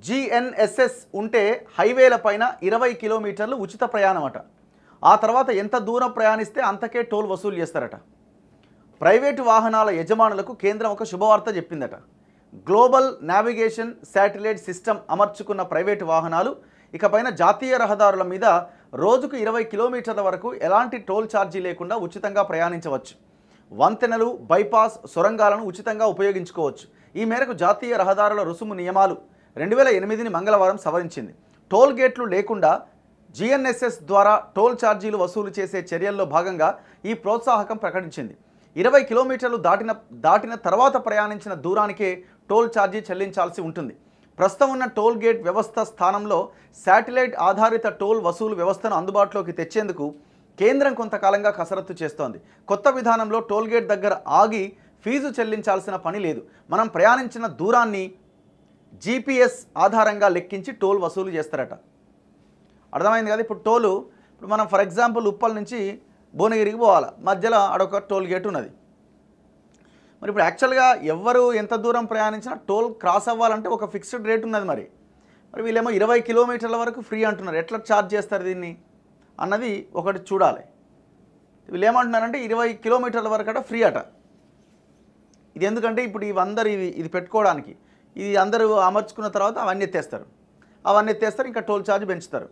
GNSS ఉంటే హైవేల పైన 20 కిలోమీటర్లు ఉచిత ప్రయాణం అట. ఆ తర్వాత ఎంత దూరం ప్రయాణిస్తే అంతకే టోల్ వసూలు చేస్తారట. ప్రైవేటు వాహనాల యజమానులకు కేంద్రం ఒక శుభవార్త చెప్పిందట. గ్లోబల్ నావిగేషన్ శాటిలైట్ సిస్టమ్ అమర్చుకున్న ప్రైవేటు వాహనాలు ఇకపైన జాతీయ రహదారుల మీద రోజుకు 20 కిలోమీటర్ల వరకు ఎలాంటి టోల్ ఛార్జీ లేకుండా ఉచితంగా ప్రయాణించవచ్చు. వంతెనలు, బైపాస్, సొరంగాలను ఉచితంగా ఉపయోగించుకోవచ్చు. ఈ మేరకు జాతీయ రహదారుల రుసుము నియమాలు 2008ని మంగళవారం సవరించింది. టోల్ గేట్లు లేకుండా జిఎన్ఎస్ఎస్ ద్వారా టోల్ ఛార్జీలు వసూలు చేసే చర్యల్లో భాగంగా ఈ ప్రోత్సాహకం ప్రకటించింది. 20 కిలోమీటర్లు దాటిన తర్వాత ప్రయాణించిన దూరానికే టోల్ ఛార్జీ చెల్లించాల్సి ఉంటుంది. ప్రస్తుతం ఉన్న టోల్ గేట్ వ్యవస్థ స్థానంలో శాటిలైట్ ఆధారిత టోల్ వసూలు వ్యవస్థను అందుబాటులోకి తెచ్చేందుకు కేంద్రం కొంతకాలంగా కసరత్తు చేస్తోంది. కొత్త విధానంలో టోల్ గేట్ దగ్గర ఆగి ఫీజు చెల్లించాల్సిన పని లేదు. మనం ప్రయాణించిన దూరాన్ని జీపీఎస్ ఆధారంగా లెక్కించి టోల్ వసూలు చేస్తారట. అర్థమైంది కదా? ఇప్పుడు మనం ఫర్ ఎగ్జాంపుల్ ఉప్పల్ నుంచి భువనగిరికి పోవాలి, మధ్యలో అడొక టోల్ గేట్ ఉన్నది. మరి ఇప్పుడు యాక్చువల్గా ఎవరు ఎంత దూరం ప్రయాణించినా టోల్ క్రాస్ అవ్వాలంటే ఒక ఫిక్స్డ్ రేట్ ఉన్నది. మరి వీళ్ళేమో 20 కిలోమీటర్ల వరకు ఫ్రీ అంటున్నారు. ఎట్లా ఛార్జ్ చేస్తారు దీన్ని అన్నది ఒకటి చూడాలి. వీళ్ళు ఏమంటున్నారంటే 20 కిలోమీటర్ల వరకు అట ఫ్రీ అట. ఇది ఎందుకంటే ఇప్పుడు ఇవందరూ ఇది పెట్టుకోవడానికి, ఇది అందరూ అమర్చుకున్న తర్వాత అవన్నీ ఎత్తేస్తారు, ఇంకా టోల్ ఛార్జ్ పెంచుతారు.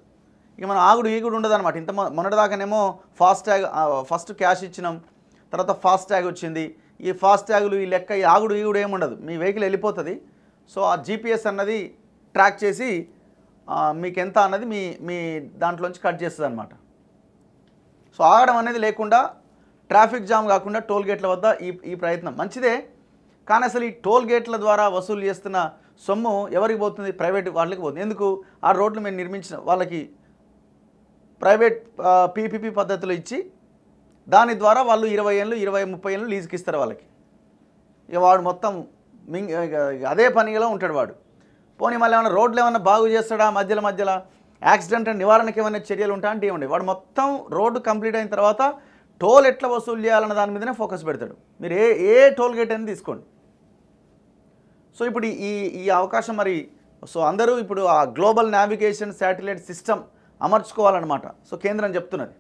ఇక మనం ఆగుడు ఈగుడు ఉండదన్నమాట. ఇంత మొన్నటిదాకానేమో ఫాస్ట్యాగ్, ఫస్ట్ క్యాష్ ఇచ్చినాం, తర్వాత ఫాస్ట్యాగ్ వచ్చింది. ఈ ఫాస్ట్యాగులు ఈ లెక్క, ఈ ఆగుడు ఈగుడు ఏముండదు, మీ వెహికల్ వెళ్ళిపోతుంది. సో ఆ జీపీఎస్ అన్నది ట్రాక్ చేసి మీకు ఎంత అన్నది మీ దాంట్లోంచి కట్ చేస్తుంది అనమాట. సో ఆగడం అనేది లేకుండా, ట్రాఫిక్ జామ్ కాకుండా టోల్ గేట్ల వద్ద ఈ ప్రయత్నం మంచిదే. కానీ అసలు ఈ టోల్ గేట్ల ద్వారా వసూలు చేస్తున్న సొమ్ము ఎవరికి పోతుంది? ప్రైవేట్ వాళ్ళకి పోతుంది. ఎందుకు? ఆ రోడ్లు మేము నిర్మించిన వాళ్ళకి ప్రైవేట్ పీపీపీ పద్ధతిలో ఇచ్చి దాని ద్వారా వాళ్ళు 20 ఏళ్ళు 20-30 ఏళ్ళు లీజుకి ఇస్తారు వాళ్ళకి. ఇక వాడు మొత్తం అదే పనిలో ఉంటాడు వాడు. పోనీ మళ్ళీ ఏమైనా రోడ్లు ఏమైనా బాగు చేస్తాడా? మధ్యలో యాక్సిడెంట్ నివారణకి ఏమైనా చర్యలు ఉంటా అంటే ఏమండి, వాడు మొత్తం రోడ్డు కంప్లీట్ అయిన తర్వాత టోల్ ఎట్లా వసూలు చేయాలన్న దాని మీదనే ఫోకస్ పెడతాడు. మీరు ఏ టోల్ గేట్ అనేది తీసుకోండి. సో ఇప్పుడు ఈ అవకాశం మరి, సో అందరూ ఇప్పుడు ఆ గ్లోబల్ నావిగేషన్ శాటిలైట్ సిస్టమ్ అమర్చుకోవాలన్నమాట. సో కేంద్రం చెప్తున్నది.